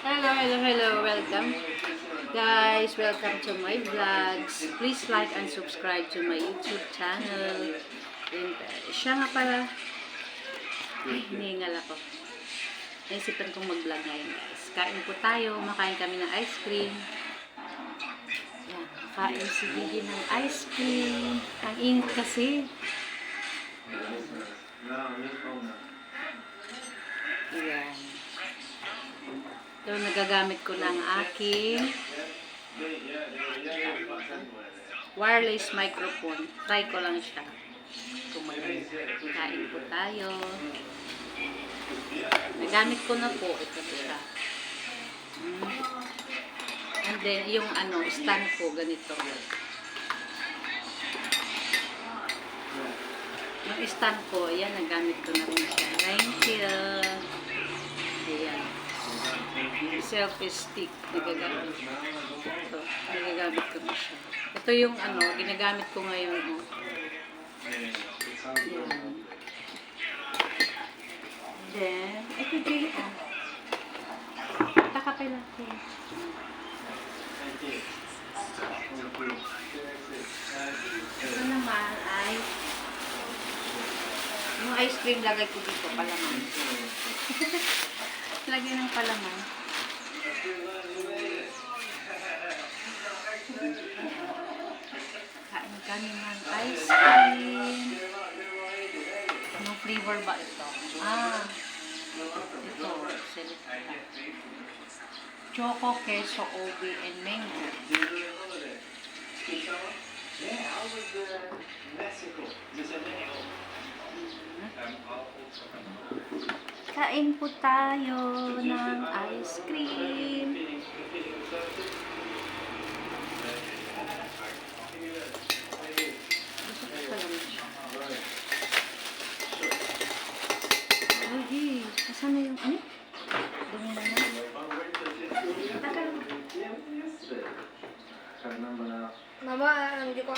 Hello, hello, hello. Welcome. Guys, welcome to my vlogs. Please like and subscribe to my YouTube channel. And siya nga pala. Ay, hinihingal ako. Naisipan kong mag-vlog ngayon, guys. Kain po tayo. Makain kami ng ice cream. Yan, kain si Gigi ng ice cream. Ang init kasi. Yan. So, nagagamit ko ng aking wireless microphone. Try ko lang siya. Kain po tayo. Nagamit ko na po. Ito siya. And then, yung stand ko, ganito. Yung stand ko, ayan, nagamit ko na rin siya. Thank you. Ayan. Selfie stick. Nagagamit ko na siya. Ito yung ginagamit ko ngayon. Ayan. Then, ito din. Takapay lang ko. Ito naman ay yung ice cream lagay ko dito, palaman. Lagyan ng palaman. Kain kami ng ice cream. Anong flavor ba ito? Ito. Selecta. Choco, queso, ube, and mango. Kain po tayo ng ice cream. Ay, asan na yung dumi na na. Tagal. Mama, hindi ko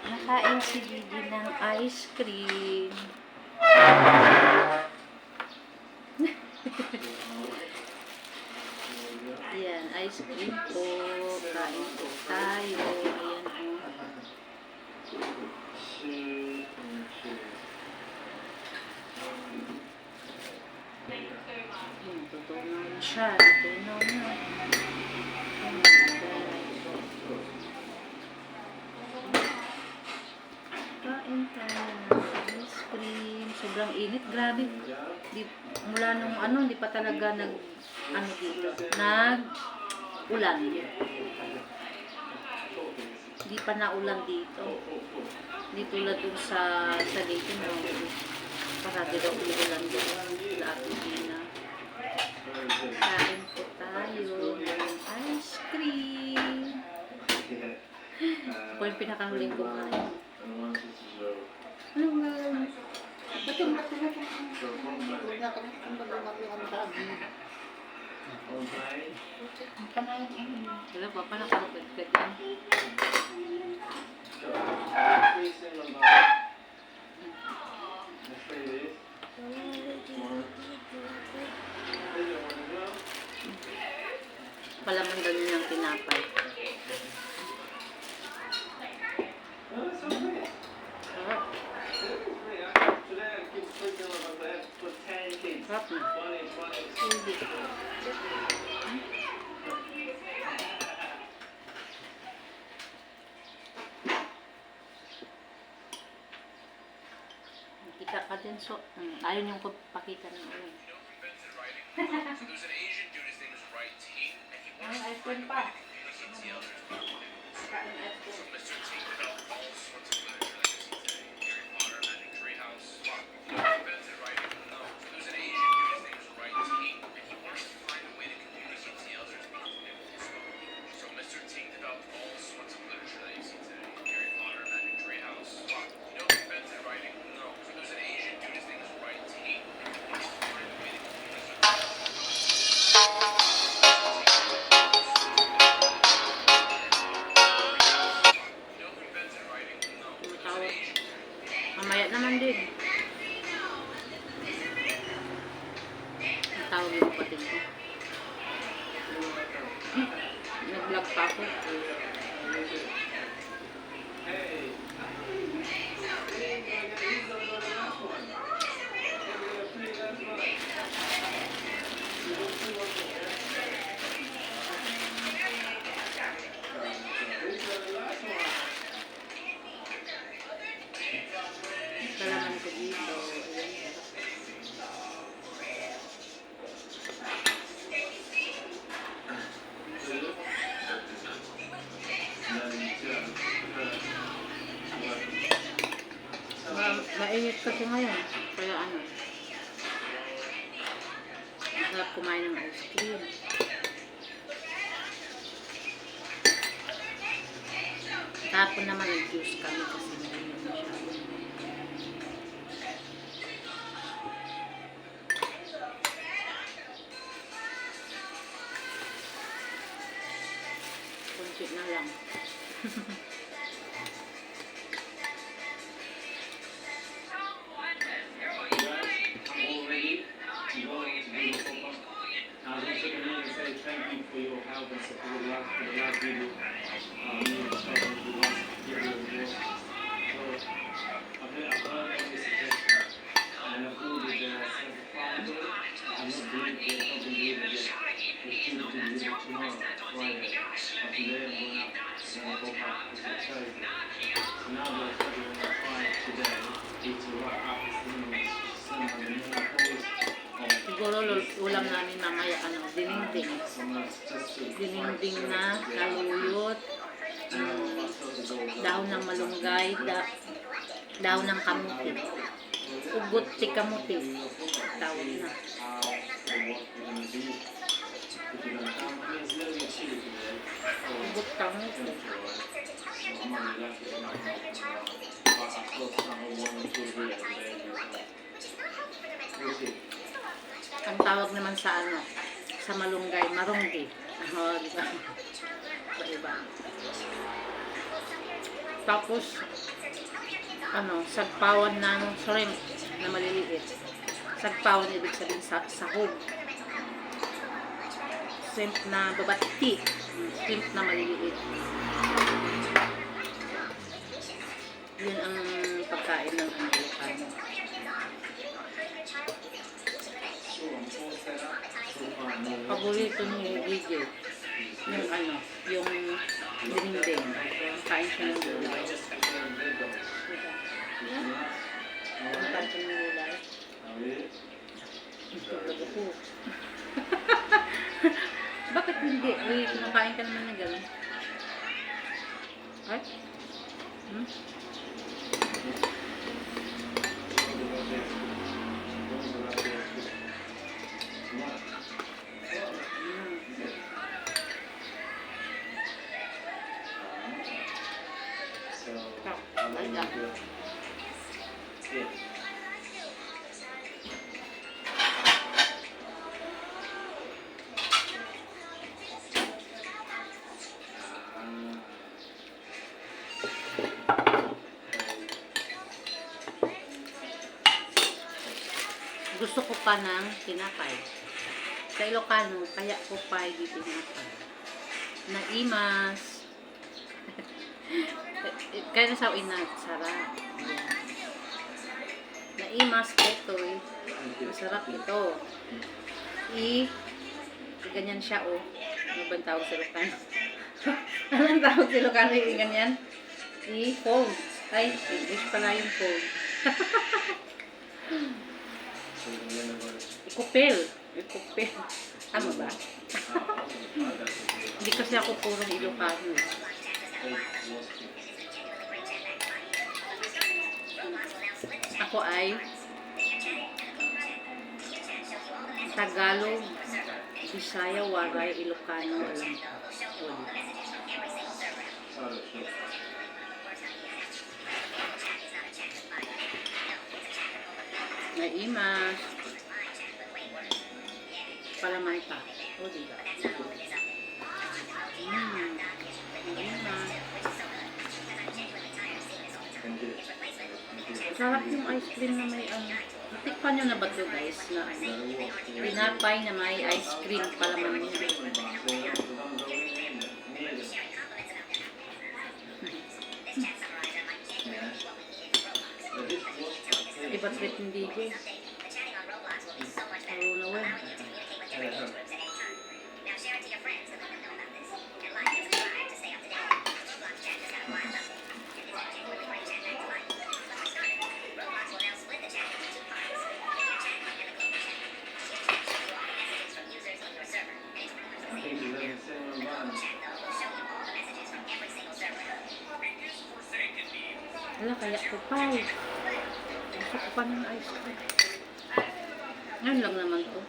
Nakain si Gigi ng ice cream. Yan, ice cream po. Kain po tayo. Ayan po. Tutunaw na siya. Tutunaw na. Kain tayo ng ice cream. Sobrang init. Grabe. Mula nung hindi pa talaga dito. Nag-ulan. Hindi pa naulan dito. Hindi tulad dun sa dito na parati daw ulan doon. Sa Argentina. Kain po tayo ng ice cream. Ako yung pinakahuling kumain. Anong ba't yung matulog? Huwag na kami kung mag-umapin kami sa amin. Wala pa pa nakalapit-pit yan. Palaman ganun ng tinapay. Sarap na. Kita ka din, so ayaw niyong pakita ng ulan. Ang ice cream pa. Kain ice cream. Mamaya naman din. yung kapatid ko. Nag-vlog pa ako. Kalaman ko dito. Mainit kasi ngayon. Kaya ano. Masarap kumain ng ice cream. Tapon naman nag-juice kami kasi mainit na siya. Kunti na lang. Siguro ulam namin mamaya dininding. Dininding na naluyot, dahon ng malunggay, dahon ng kamuti. Ugot si kamuti. Tawag na. Ugot kamuti. Ang tawag naman sa sa malunggay, marunggi. Diba? Iba. Tapos, sagpawan ng shrimp na maliliit. Sagpawan ibig sabihin sahog. Shrimp na babati. Shrimp na maliliit. Yun ang pagkain ng Ilocano. Paborito ni DJ yung dinding. Kain siya ng gulay. Kain siya ng gulay. Bakit hindi? Kumakain ka naman na gano'n. Ay? Gusto ko pa ng tinapay. Sa Ilocano, kaya ko pa di tinapay. Naimas. Kaya na sa inat, sarap. Naimas ito eh. Masarap ito. Ganyan siya oh. Ano ba ang tawag sa Ilocano? Anong tawag sa Ilocano yung ganyan? Fold. Ay, English pala yung fold. Ikupil. Ano ba? Hindi kasi ako purong Ilocano. Ako ay Tagalog, Bisaya, Waray, Ilocano, alam ko. Naimas. Palamay pa. O, diba? Naimas. Sarap yung ice cream na may ano. Natikpan nyo na ba ito guys? Na ano, tinapay na may ice cream palaman niya. Iba trip yung DJ. Laro na wen. Wala, kaya ko pa. Gusto ko pa ng ice cream. Ngayon lang naman to.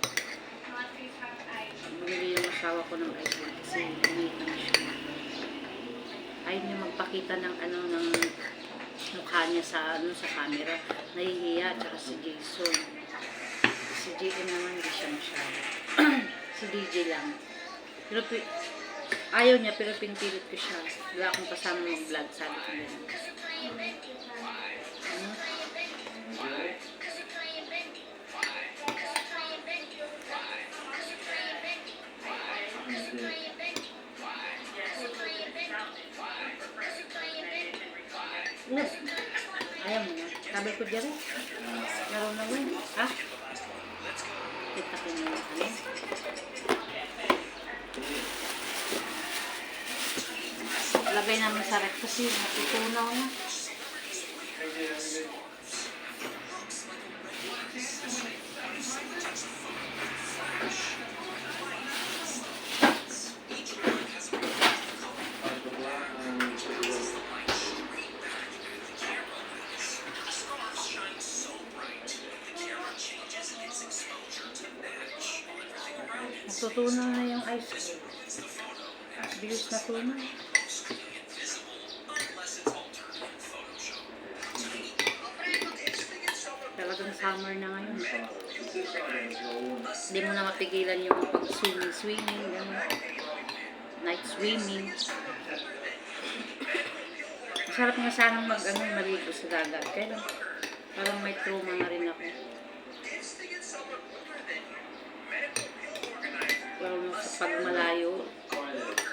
Bumili yung asawa ko ng ice cream kasi hinita na siya. Ayaw niya magpakita ng ano ng mukha niya sa ano sa camera. Nahihiya, tsaka si Jason. Si JM naman hindi siya masyado. Si DJ lang. Pero ayaw niya pero pinipilit ko siya. Wala akong kasama mag-vlog, sabi ko ganun. Ayaw mo na. Sabi ko dyan eh. Laro na rin. Ha? Kita ko na ano. Lagay namin sa rek kasi natutunaw na. Natutunaw na yung ice cream. Bilis natunaw. Talagang summer na ngayon. Hindi mo na mapigilan yung pag-swimming, night swimming. Masarap nga sanang maligo sa dagat. Kaya lang, parang may trauma na rin ako. Lalo na sa pagmalayo.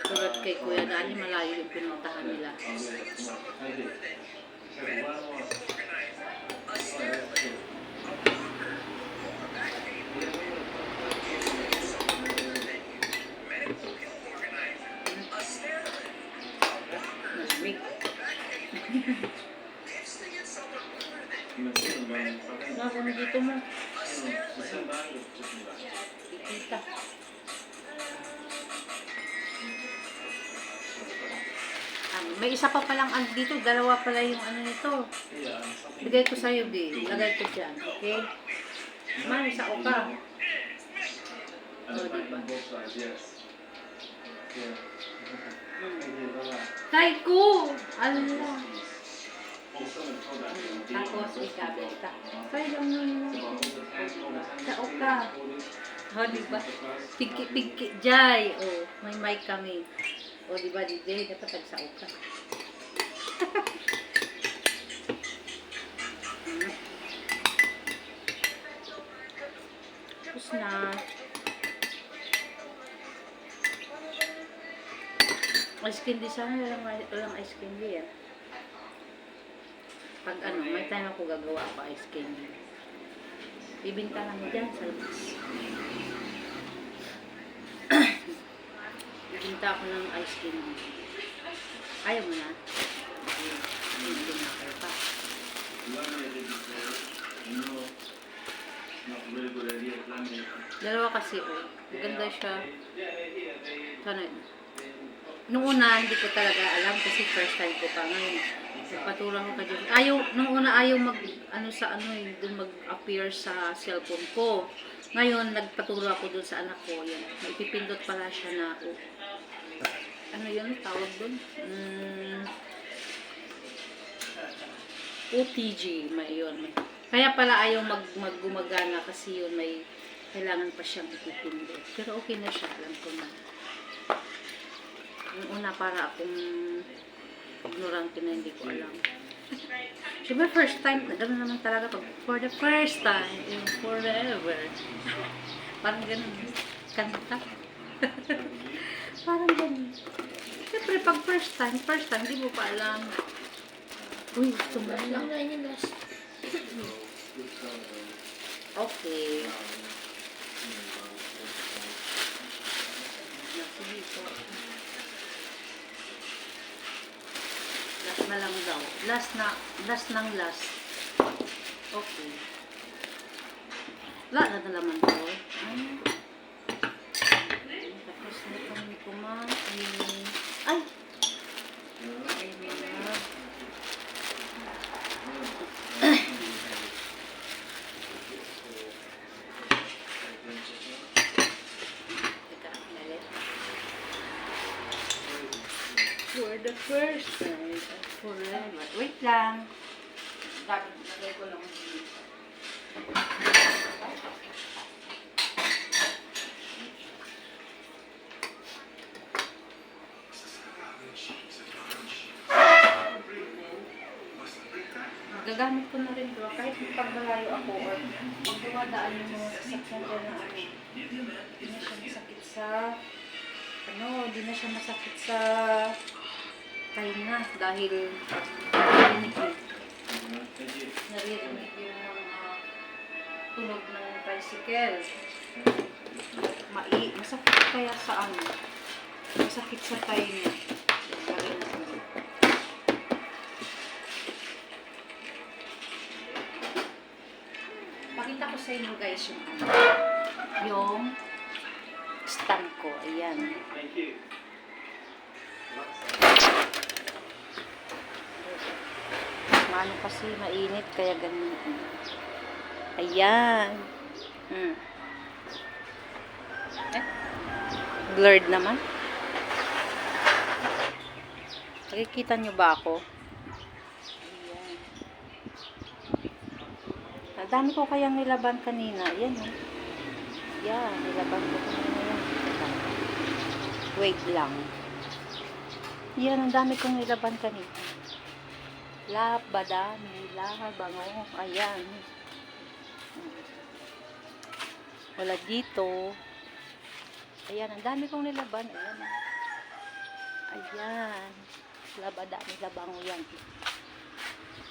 Tulad kay Kuya Dani, malayo yung pinuntahan nila. Nasmig. Nako na dito mo. Ikita. May isa pa palang dito, dalawa pala yung ano nito. Bigay ko sa'yo, B. Lagay ko dyan, okay? Man, isa o ka. O, diba? Tay ko! Allah! Tapos, ikabi ka. Tay lang naman. Sa o ka. O, diba? Pigki, jay. O, may mic kami. O, diba, DJ? Dapat tagsao ka. Tapos na. Ice candy sana. Walang ice candy, eh. Pag ano, may time ako gagawa pa ice candy. Ibinta lang dyan sa labas. Ibinta ako ng ice candy. Ayaw mo na? Hindi na kayo pa. Dalawa kasi, oh. Maganda siya. Sana yun. Nung una, hindi ko talaga alam kasi first time ko pa. Ngayon, nagpatulong ko ka dyan. Nung una ayaw dun mag-appear sa cellphone ko. Ngayon, nagpaturo ako dun sa anak ko. Yan. Ipipindot pala siya na, ano yun, tawag dun? OTG, may yun. Kaya pala ayaw gumagana kasi yun, may kailangan pa siyang ipipindot. Pero okay na siya, alam ko na. Yung una para akong ignorante na hindi ko alam. Siyempre, first time, gano'n naman talaga pag for the first time in forever. Parang gano'n. Kanta. Parang gano'n. Siyempre, pag first time, di mo pa alam. Uy, gusto mo Lang lang. na yun last. Okay. Sige po. Last na lang daw. Last ng last. Okay. Wala na naman to. Tapos na kami kumain. Ay! Ay, mga. Teka, nalit. For the first time and forever. Wait lang. Lagay ko lang dito. Gagamit ko na rin ito. Kahit pagmalayo ako or pag dumadaan yung mga sasakyan ko na hindi na siya masakit sa hindi na siya masakit sa tainga dahil naririnig yung mga tunog ng tricycle. Masakit kaya sa masakit sa tainga. Pakita ko sa inyo guys yung stand ko. Ayan. Thank you. Maano kasi mainit kaya ganun. Ayan. Blurred naman. Nakikita nyo ba ako? Ayan. Ang dami ko kayang nilaban kanina. Ayan. Yan, nilaban ko kanina yan. Wait lang. Yan, ang dami kong nilaban kanina. Labadami, bango. Ayan. Wala dito. Ayan, ang dami kong nilaban. Ayan. Ayan. Labadami, bango yan.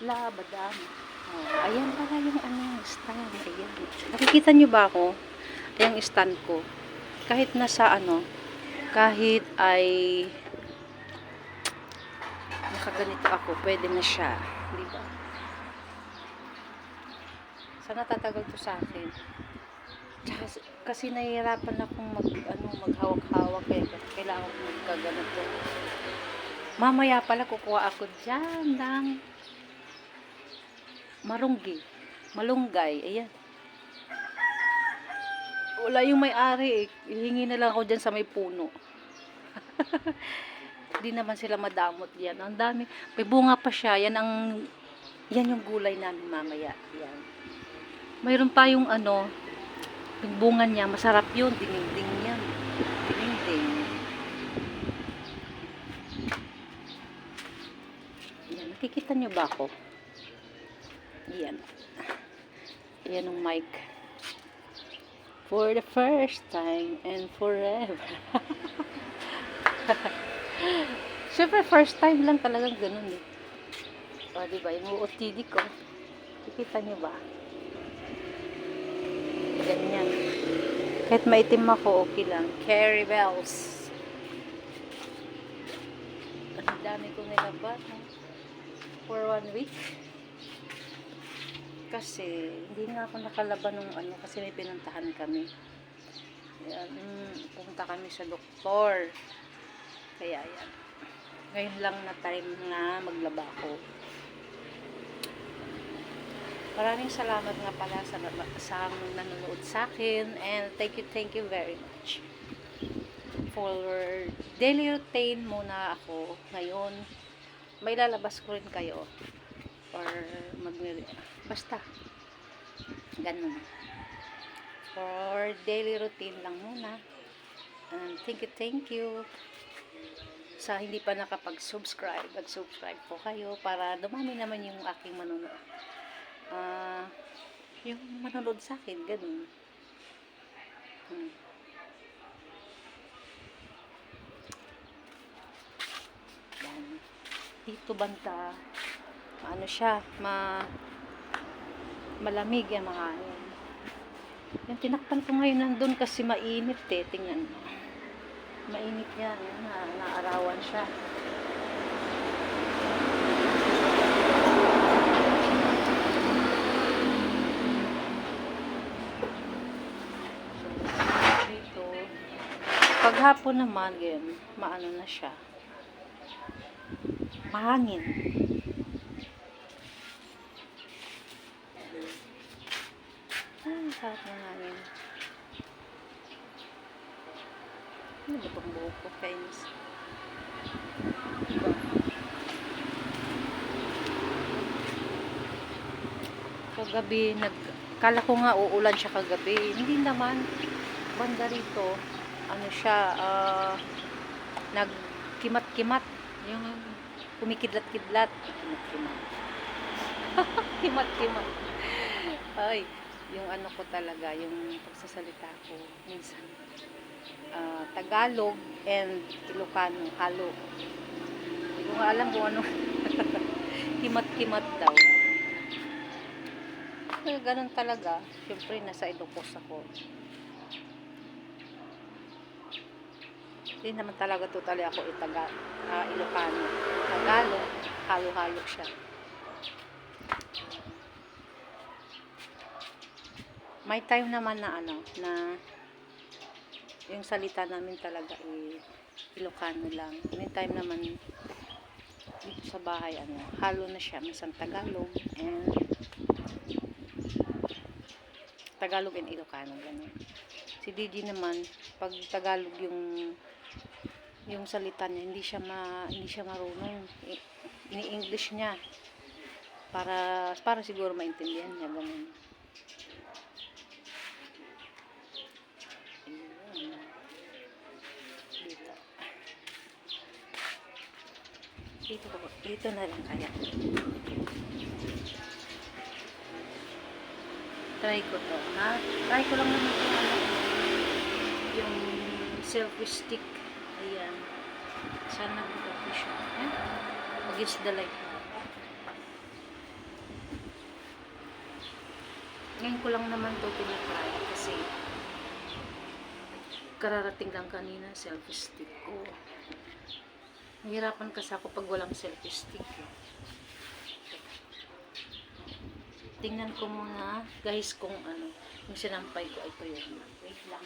Labadami. Oh, ayan pala yung stand. Ayan. Nakikita nyo ba ako? Yung stand ko. Kahit nasa kahit ay nakaganito ako, pwede na siya. Di ba? Sana tatagal to sa akin. Kasi nahihirapan akong maghawak-hawak kailangan ko magkaganito. Mamaya pala kukuha ako dyan ng malunggay. Ayan. Wala yung may-ari eh. Hihingi na lang ako dyan sa may puno. Hindi naman sila madamot yan. Ang dami. May bunga pa siya. Yan yung gulay namin mamaya. Yan. Mayroon pa yung yung bunga niya. Masarap yun. Dinding yan. Dinding. Yan. Nakikita nyo ba ako? Yan. Yan ang mic. For the first time and forever. Siyempre, first time lang talagang ganun eh. O, diba? Yung OOTD ko. Kikita nyo ba? Ganyan. Kahit maitim ako, okay lang. Carry bells. Ang dami kong nilaban. For 1 week. Kasi hindi na ako nakalaban ng kasi may pinuntahan kami. Ayan, pumunta kami sa doktor. Kaya yan. Ngayon lang na time na maglaba ako. Maraming salamat nga pala sa nanonood sa akin and thank you very much. For daily routine muna ako ngayon. May lalabas ko rin kayo or basta ganun. For daily routine lang muna. And thank you. sa hindi pa nakapag-subscribe, mag-subscribe po kayo para dumami naman yung aking manonood. Yung manonood sa akin, ganun. Yan. Dito banda, ano siya, malamig yung mga yan. Yung tinakpan ko ngayon nandun kasi mainit eh. Tingnan mo. Mainit yan. Naarawan siya. So, dito. Paghapon naman, yun, maano na siya. Mahangin. Sarap na hangin. Ano ba itong buhok ko? Kainis. Diba? Kagabi, kala ko nga uulan siya kagabi. Hindi naman. Banda rito, ano siya, nagkimat-kimat. Yung kumikidlat-kidlat. Kimat-kimat. Kimat-kimat. Ay, yung ano ko talaga, yung pagsasalita ko, minsan, Tagalog and Ilocano, halo. Hindi ko nga alam kung ano. Kimat-kimat daw. Ganun talaga. Siyempre, nasa Ilocos ako. Hindi naman talaga totally ako Ilocano. Tagalog, halo-halo siya. May time naman na ano, na yung salita namin talaga Ilocano lang. May time naman dito sa bahay, ano, halo na siya. Minsan Tagalog and Ilocano, ganun. Si Didi naman, pag Tagalog yung salita niya, hindi siya marunong. Ini-English niya para siguro maintindihan niya, ganun. Dito na rin kaya. Try ko to, ha? Try ko lang naman yung selfie stick. Ayan. Sana buka ko siya. Against the light. Ngayon ko lang naman to tinatry kasi kararating lang kanina selfie stick ko. Nahirapan kasi ako pag walang selfie stick. Tingnan ko muna, guys, kung ano, yung sinampay ko. Ito yun. Wait lang.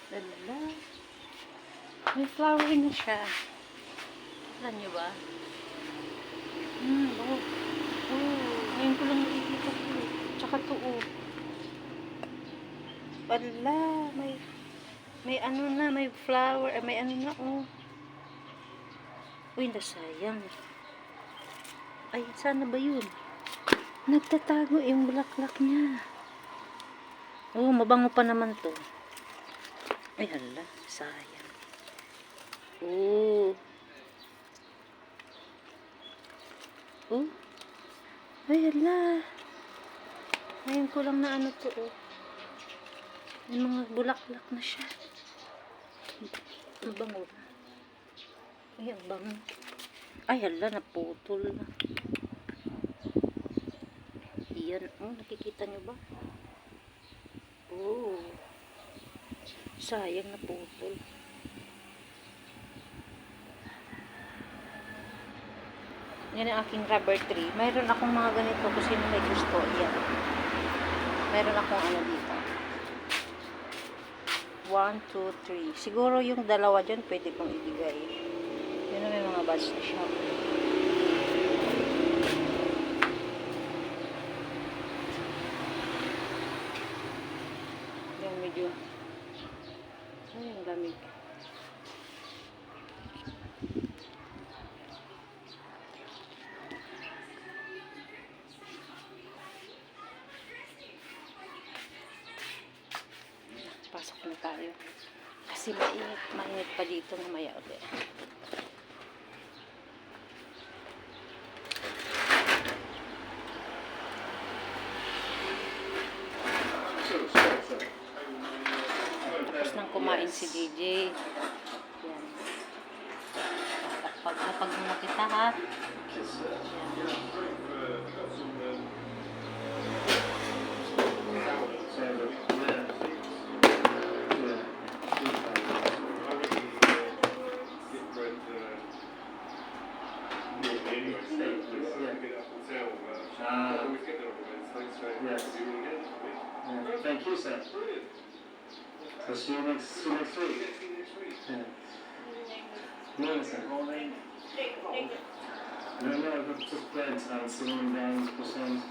Lala. May flowering na siya. Alam nyo ba? Ngayon ko lang nakikita ko. Tsaka to, Lala. May ano na, may flower, may ano na, Uy, nasayang. Ay, sana ba yun? Nagtatago yung bulaklak niya. Mabango pa naman to. Ay, hala, sayang. Ay, hala. Ngayon ko lang na ano to, May mga bulaklak na siya. Ang bango. Ay, ang bango. Ay, hala, naputol na. Iyan, nakikita nyo ba? Sayang, naputol. Yan ang aking rubber tree. Mayroon akong mga ganito kung sino may gusto. Yan. Mayroon akong ano dito. 1, 2, 3. Siguro yung dalawa dyan pwede kong ibigay. Yun na may mga batch na siya. Yung medyo ay, ang lamig. Pasok na tayo. Kasi mainit pa dito mamaya ulit. Tapos nang kumain si DJ. Yan. Pag muna kita ha. Thank you, sir. So see you next week. Yeah. No, sir. No, I've just planned and someone down percent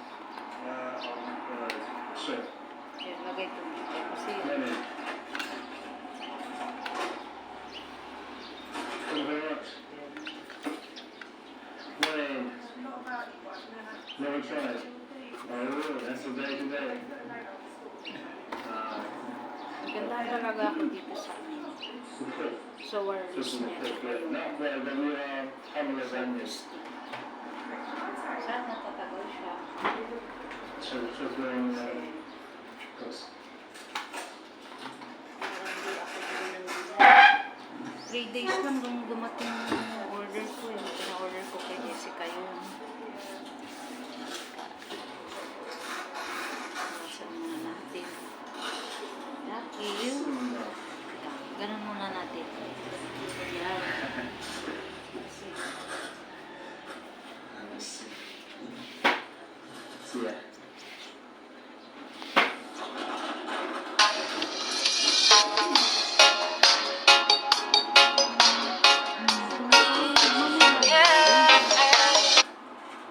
on sure. Yan, lagay ito dito. Kasi No. Thank you very much. Wayne. Never tried. Oh, that's a day today. maganda talaga ako dito sa Soares niya. Not bad, but we are harmless on this. Saan natatagal siya? So going, close. Parang hindi ako 3 days lang nung dumating yung order ko. Yung pina-order ko kay Jessica yun. Nasaan muna natin? Lucky you. Ganun muna natin. Yan. So yeah.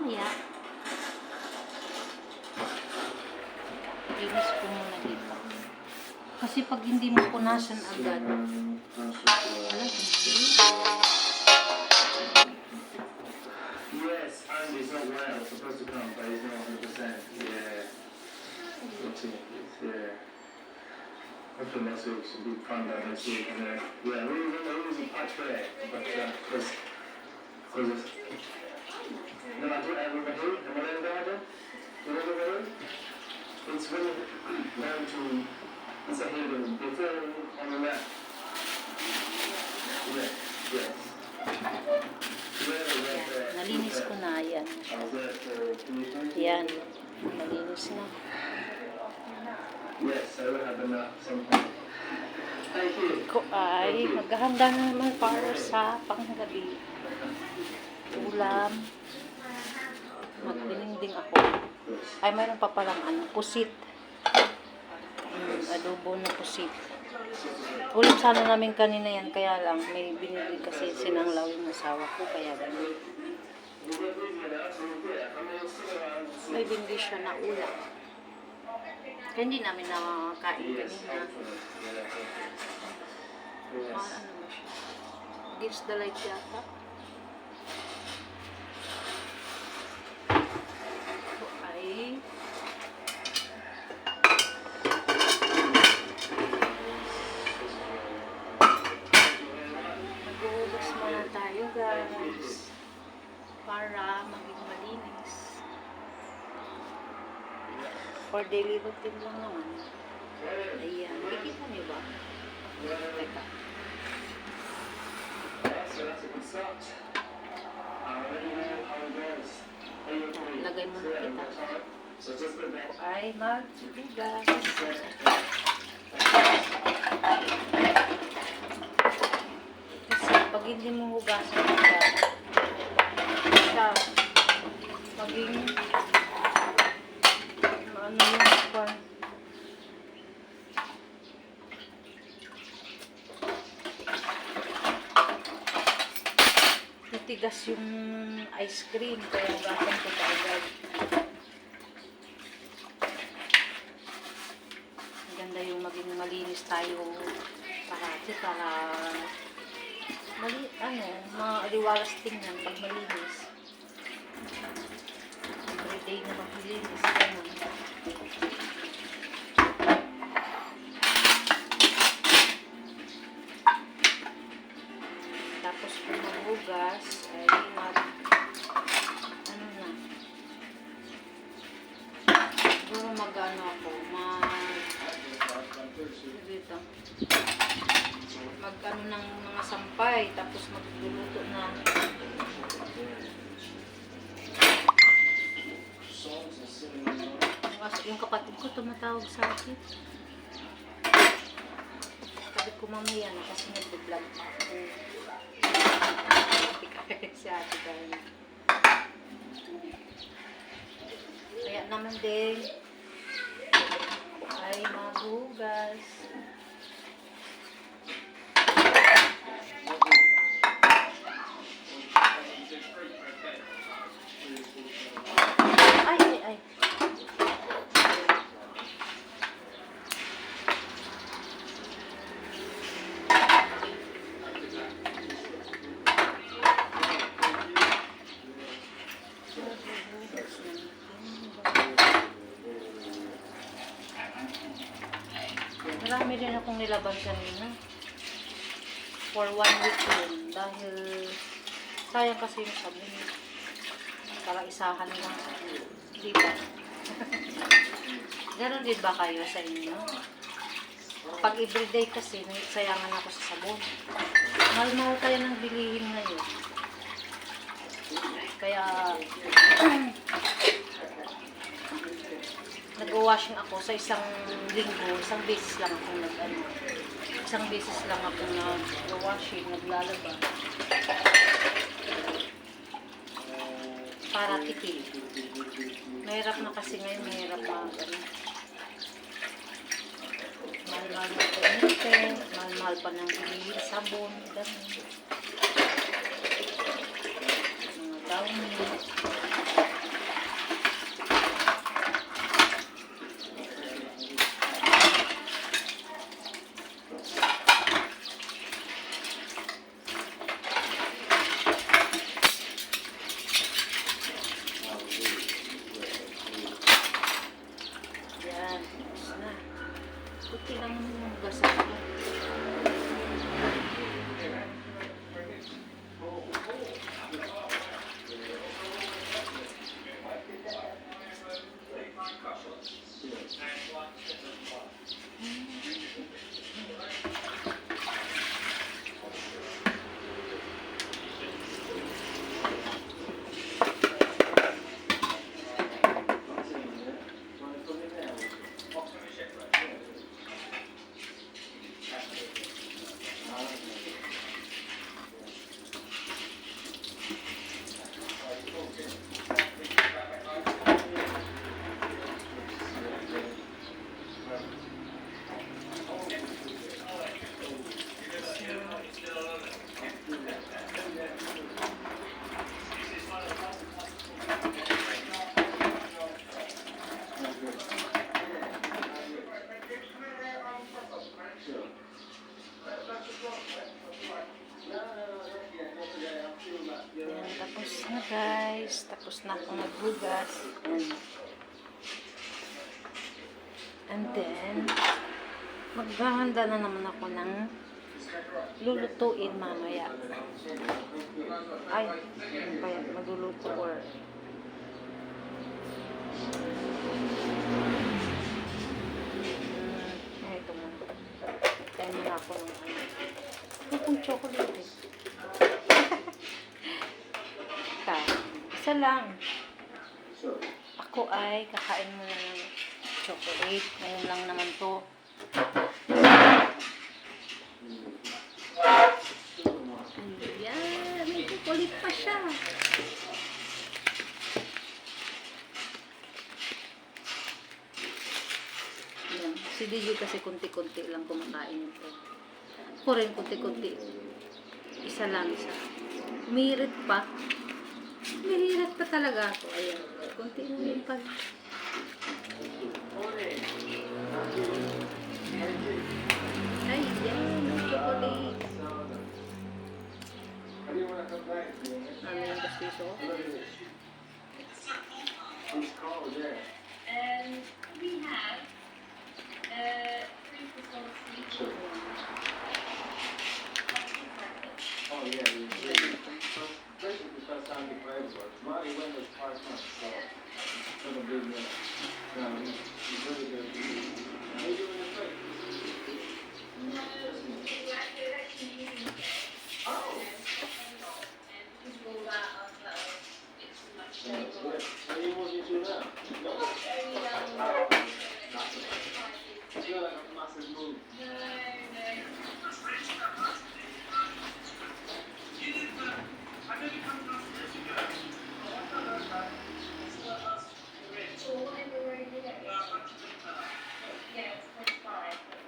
Yeah. Linis ko muna dito. Kasi pag hindi mo punasan agad, Yes, Andy's not well. Supposed to come, but he's not 100%. Yeah. Yeah. Hopefully next week should be fun by next week. And yeah, we was a patch there, but because no matter everybody, am I in there? It's really down to it's a hill before on the left. Yeah. Yes. nalinis ko na yan. I was there for 3 Yan. Nalinis na. Yes, I will have them at some point. Thank you. Ko ay maghahanda na naman para sa panggabi. Ulam. Magdininding ako. Ay, mayroon pa palang pusit. Adobo na pusit. Ulam sana namin kanina yan, kaya lang may binili kasi sinanglaw yung asawa ko, kaya ganun. May binili siya na ulam. Kaya hindi namin nakakain kanina. Ano mo siya? Against the light yata. Ay mag-uubos muna tayo, guys, para maging malinis. For daily routine lang naman. Ayan, makikita niyo ba? Teka. So that's a good start. Let me know how it goes. Lagay mo na kita. So just put that. Ay, magsugas. Kasi pag hindi mo hugasan siya, maging ano yung kwan. matigas yung ice cream, kaya hugasan ko kaagad. Maganda yung maging malinis tayo parati para maliwalas tingnan pag malinis. Everyday na maglinis. Ganun. Tapos kung maghugas, ay siguro ako, ng mga sampay, tapos magluluto na. Yung kapatid ko tumatawag sa akin. Sabi ko mamaya na kasi nag-vlog pa ako. Si ate dahil. Kaya naman din ay maghugas. Ay. Marami rin akong nilaban kanina. For 1 week yun. Dahil sayang kasi yung sabi. Para isahan lang. Di ba? Ganon din ba kayo sa inyo? Pag everyday kasi, sayangan ako sa sabon. Mahal-mahal kayo ng bilihin ngayon. Kaya nag-washing ako sa isang linggo, isang beses lang ako nag-washing, naglalaba. Para tipid. Mahirap na kasi ngayon, mahirap na mahal-mahal na kumitin, mahal-mahal pa ng bilihin, sabon, ganun. Mga downy. Puti lang yung gasak ko. Tapos na guys, tapos na ako naghugas. And then maghahanda na naman ako ng lulutuin mamaya. Ay, ano ba yan? Magluluto or ito mo. Tayo na ako ng itong chocolate. Isa lang. Ako ay kakain mo na ng chocolate. Ngayon lang naman to. Ayan. May chocolate pa siya. Ayan. Si DJ kasi kunti-kunti lang kumakain ito. Ako rin kunti-kunti. Isa lang isa. Umihirit pa. Umihirit pa talaga ako. Ayan. Kunti na yun pala. Ay, yan. Ang chocolate. Ano yung bastiso? And we have 3 percent sweet. Oh yeah, basically the first time we played was Marty went was twice much, so it's a big he's really good. How you doing this week? Oh! What are you moving to now? I feel like a massive move.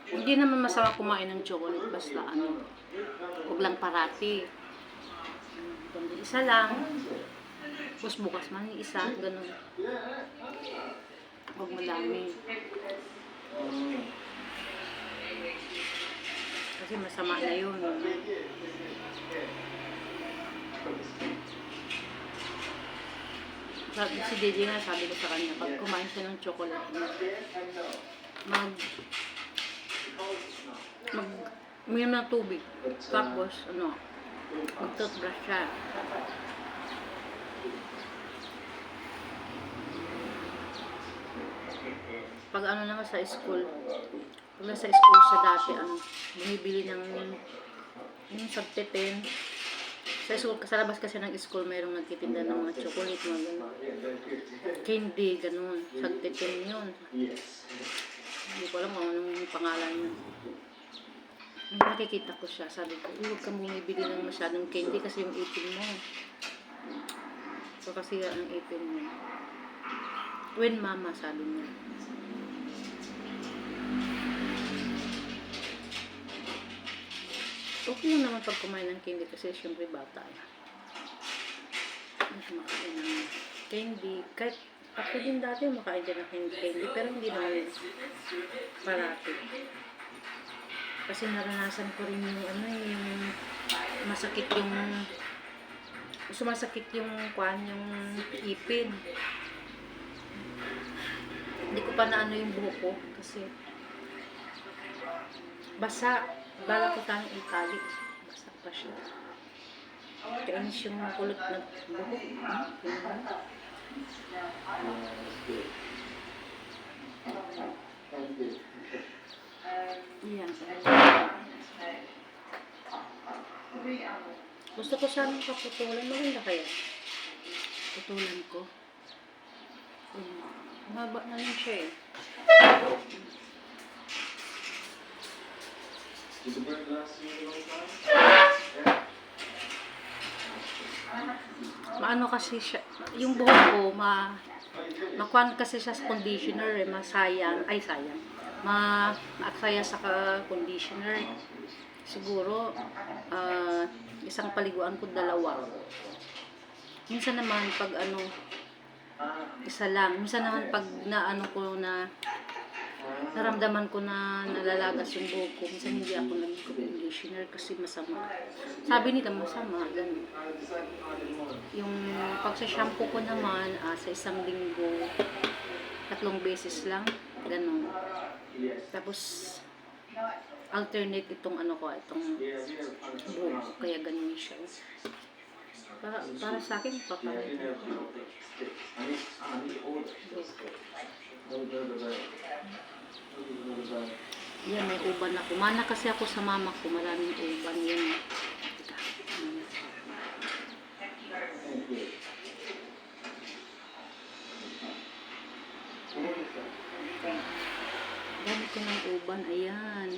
Hindi naman masama kumain ng chocolate. Basta ano. Huwag lang parati. Kundi isa lang. Tapos bukas man yung isa. Ganun. Huwag madami. Kasi masama na yun. Si Dede nga sabi ko sa kanya, pag kumain siya ng chocolate, uminom ng tubig. Tapos, mag-toothbrush siya. Pag naman sa school, pag nasa school siya dati, bumibili ng yung sagtitin. Sa school, sa labas kasi ng school, mayroong nagtitinda ng mga chocolate, mga gano'n. Candy, gano'n. Sagtitin yun. Hindi ko alam kung anong pangalan yun. Nung nakikita ko siya, sabi ko, huwag kang bumibili ng masyadong candy kasi yung ipin mo. So kasi ang ipin mo. When mama, sabi niya. Okay lang naman pag kumain ng candy kasi syempre bata eh. Kumakain ng candy. Kahit ako din dati makain din ng candy pero hindi naman parati. Kasi naranasan ko rin yung yung masakit yung sumasakit yung yung ipin. Hindi ko pa na yung buhok ko kasi basa. Bala ko tayong itali. Basta pa siya. Kainis yung kulot na buhok. Yan. Gusto ko sanang kaputulan. Maganda kaya? Putulan ko. Maba na lang siya eh. Did the bird last you a long time? Maano kasi siya, yung buhok ko, makuan kasi siya sa conditioner eh, masayang, maaksaya sa conditioner. Siguro, isang paliguan ko 2. Minsan naman pag isa lang. Minsan naman pag naramdaman ko na nalalagas yung buhok ko. Minsan hindi ako nag-conditioner kasi masama. Sabi nila masama, ganun. Yung pagsa-shampoo ko naman, sa isang linggo, 3 beses lang, ganun. Tapos, alternate itong itong buhok ko, kaya ganun siya. Para sa akin, papalit. Yan, may uban ako. Mana kasi ako sa mama ko, maraming uban yan. Dami ko ng uban, ayan.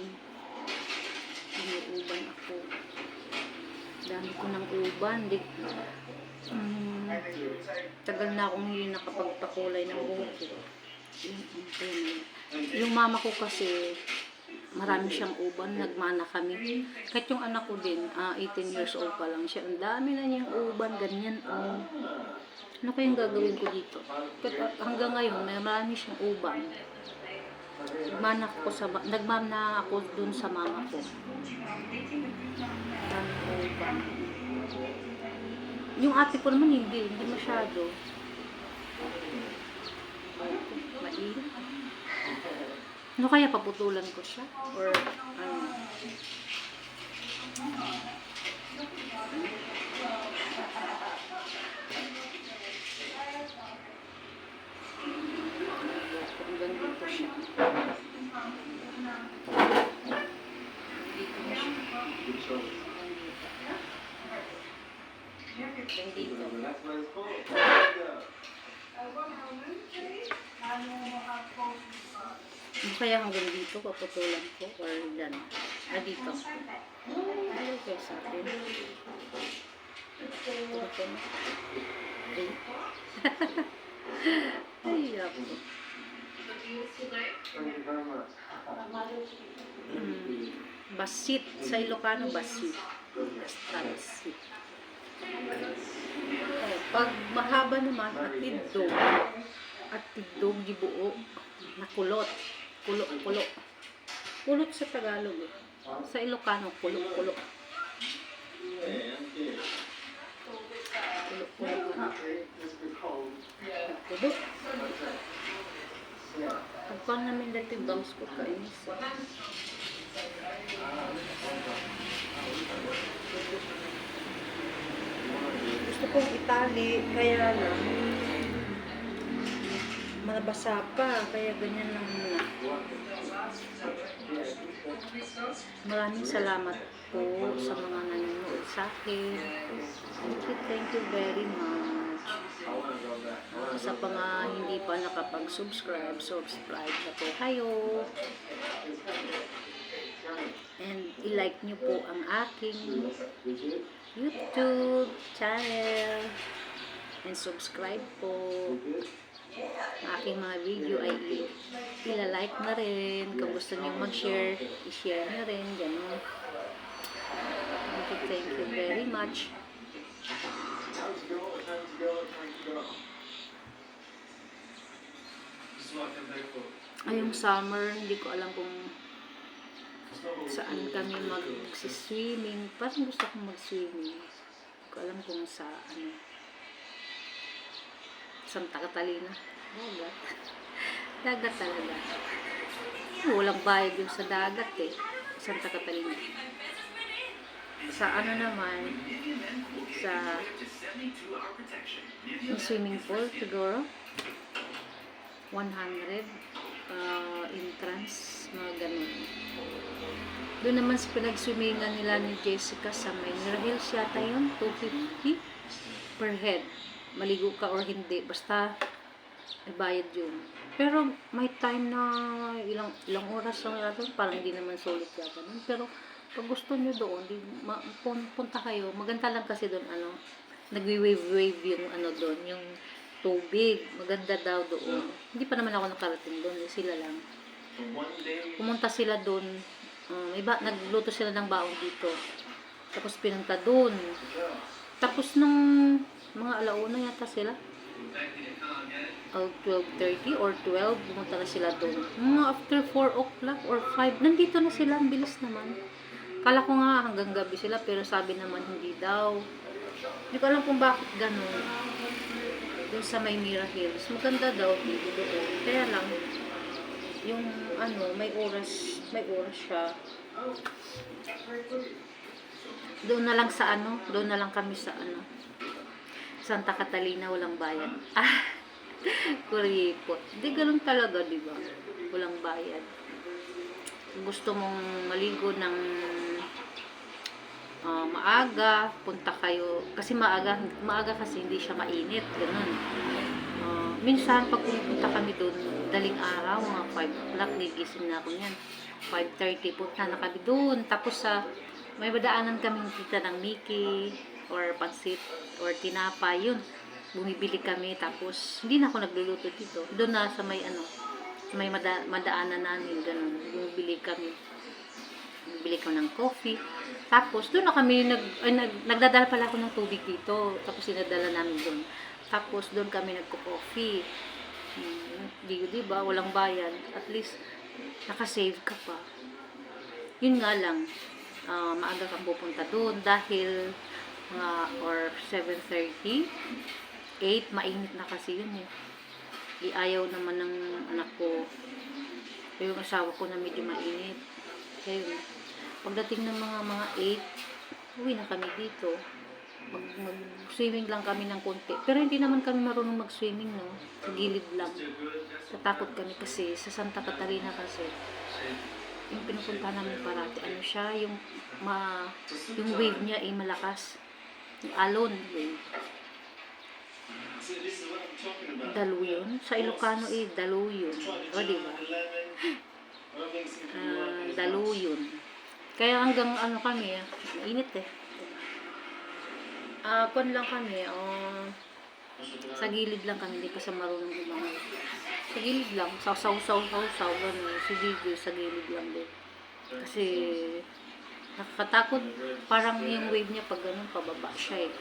May uban ako. Dami ko ng uban. Tagal na akong hindi nakapagpakulay ng buhok ko. Yung mama ko kasi marami siyang uban, nagmana kami. Kahit yung anak ko din, 18 years old pa lang siya. Ang dami na niyang uban, ganyan. Ano kayang gagawin ko dito? Kahit hanggang ngayon, may marami siyang uban. Nagmana ako dun sa mama ko. Maraming uban. Yung ate ko naman hindi masyado. Mainit. Ano kaya paputulan ko siya? Or ano? Hanggang dito siya. Hanggang dito. That's what it's called. Ano kaya hanggang dito paputulan ko? Or dyan? Dito. Ano kaya sa akin? Ito na. Ay, yapo. Thank you very much. Basit. Sa Ilocano, basit. Basta basit. Pag mahaba naman, at tidog, gibuo, nakulot. Kulo. Kulot sa Tagalog eh. Sa Ilocano, kulo. Kulo. Kulot. Pagpang namin dati bangs ko kainis. Gusto kong itali, kaya lang manabasa pa, kaya ganyan lang muna. Maraming salamat po sa mga nanonood sa akin. Thank you very much. Sa mga hindi pa nakapag-subscribe, subscribe na po kayo. And i-like nyo po ang aking YouTube channel. And subscribe po. Ang aking mga video ay ilalike na rin. Kung gusto nyo mag-share, i-share na rin. Ganun. Thank you very much. Ayong summer, hindi ko alam kung saan kami mag-swimming. Parang gusto kong mag-swimming. Hindi ko alam kung sa Santa Catalina. Dagat. Dagat talaga. Walang bayad yung sa dagat eh. Santa Catalina. Sa ano naman, sa swimming pool, siguro 100 entrance, mga ganun. Doon naman sa pinag-swimmingan nila ni Jessica sa may Hills yata yun, 250 per head. Maligo ka or hindi, basta ibayad yun. Pero may time na ilang oras lang yata, parang hindi naman sulit yata. Pero pag gusto nyo doon, punta kayo. Maganda lang kasi doon, nagwi-wave yung doon, yung tubig. Maganda daw doon. Hindi pa naman ako nakarating doon, sila lang. Pumunta sila doon, nagluto sila ng baon dito. Tapos pinunta doon. Tapos nung mga alauna yata sila, 12:30 or 12, pumunta na sila doon. Mga after 4 o'clock or 5, nandito na sila, ang bilis naman. Kala ko nga hanggang gabi sila, pero sabi naman hindi daw. Hindi ko alam kung bakit ganun. Doon sa may Mira Hills, maganda daw dito doon. Kaya lang, yung may oras siya. Doon na lang doon na lang kami sa Santa Catalina, walang bayad. Kuripot. Hindi ganun talaga, di ba? Walang bayad. Gusto mong maligo ng maaga, punta kayo. Kasi maaga kasi hindi siya mainit. Ganun. Minsan, pag pumunta kami doon, daling araw, mga 5 o'clock, nigising na ako niyan. 5:30, punta na kami doon. Tapos may madaanan kaming kita ng Mickey, or pansit, or tinapay, yun. Bumibili kami, tapos hindi na ako nagluluto dito. Doon na sa may madaanan namin, ganun. Bumibili kami. bili ko ng coffee. Tapos, doon na kami, nagdadala pala ako ng tubig dito. Tapos, sinadala namin doon. Tapos, doon kami nagko-coffee. Diba? Walang bayan. At least, nakasave ka pa. Yun nga lang, maaga kang pupunta doon dahil or 7:30, 8, mainit na kasi yun eh. Iayaw naman ng anak ko, yung asawa ko na medyo mainit. Kaya yun, pagdating ng mga 8, uwi na kami dito. Mag-swimming lang kami ng konti. Pero hindi naman kami marunong mag-swimming, no? Sa gilid lang. Tatakot kami kasi sa Santa Catarina kasi yung pinupunta namin parati, ano siya, yung wave niya ay malakas. Yung alon wave. Daluyon. Sa Ilocano ay daluyon. O, diba? Daluyon. Kaya hanggang ano kami, mainit eh. Kon lang kami, sa gilid lang kami, hindi pa sa marunong lumangoy. Sa gilid lang, saw, si Gigi sa gilid lang din. Kasi, nakakatakot, parang yung wave niya pag ganun, pababa siya eh.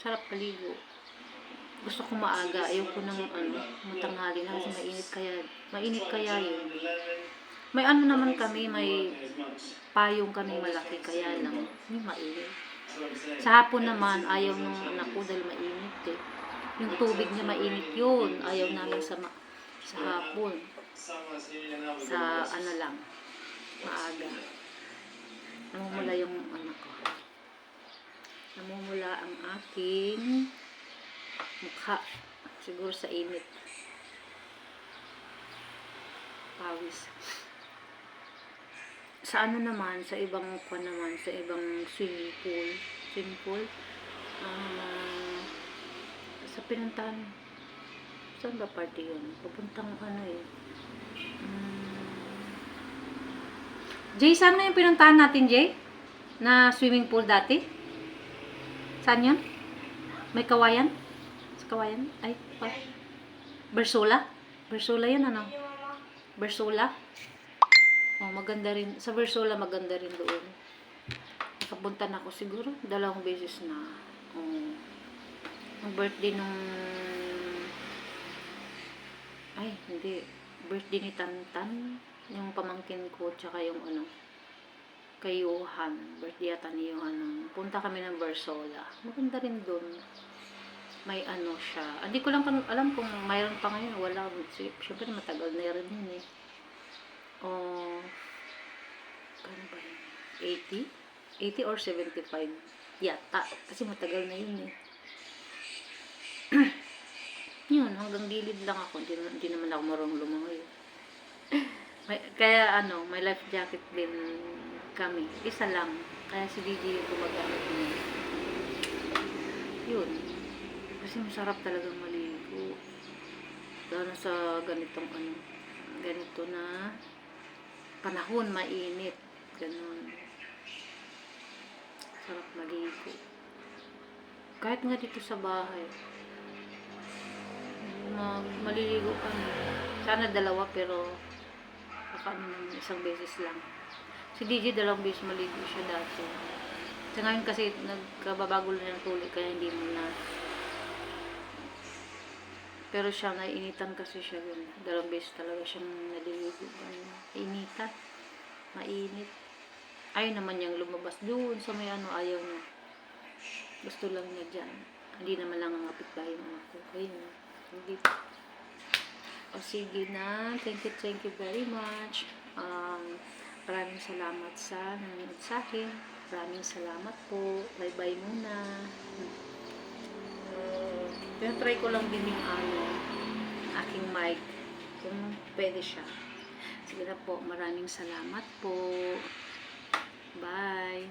Sarap paligo. Gusto ko maaga, ayoko nang matanghali na kasi mainit kaya yun. May ano naman kami, may payong kami malaki kaya lang, may mainit. Sa hapon naman, ayaw ng anak ko dahil mainit eh. Yung tubig niya mainit yun, ayaw namin sa hapon. Sa ano lang, maaga. Namumula yung anak ko. Namumula ang aking mukha. Siguro sa init. Pawis. Sa ano naman, sa ibang naman, sa ibang swimming pool, sa pinuntahan, saan ba party yun? Papuntang ano eh. Jay, saan na yung pinuntahan natin, Jay? Na swimming pool dati? Saan yan? May kawayan? Sa kawayan? Ay, pa. Bersula? Bersula yan, ano? Bersula? Oh, maganda rin. Sa Bersula, maganda rin doon. Nakapunta na ako siguro. 2 beses na. Ang birthday nung... Ay, hindi. Birthday ni Tantan. Yung pamangkin ko, tsaka yung ano, kay Johan. Birthday yata ni Johan. Punta kami ng Bersula. Maganda rin doon. May ano siya. Hindi ko lang alam kung mayroon pa ngayon. Wala. Siyempre, matagal na rin yun eh. Kano ba yun? 80? 80 or 75 yata. Kasi matagal na yun eh. Yun, hanggang gilid lang ako. Hindi naman ako marunong lumangoy. Kaya ano, may life jacket din kami. Isa lang. Kaya si Didi yung gumagamit niya. Yun. Kasi masarap talagang maligo. Lalo sa ganitong ano, ganito na panahon, mainit. Ganun. Sarap maligo. Kahit nga dito sa bahay. Maliligo kami. Sana 2 pero baka isang beses lang. Si DJ 2 beses maligo siya dati. Sa ngayon kasi nagkababago na ng tuloy kaya hindi mo na. Pero siya naiinitan kasi siya yun. 2 beses talaga siyang naliligo. Initan. Mainit. Ayaw naman niyang lumabas doon sa may ano, ayaw niya. Gusto lang niya dyan. Hindi naman lang ang kapitbahay mo ako. Ayun. Hindi. O sige na. Thank you very much. Maraming salamat sa nanonood sa akin. Maraming salamat po. Bye-bye muna. Try ko lang din yung aking mic. Kung pwede siya. Sige na po. Maraming salamat po. Bye.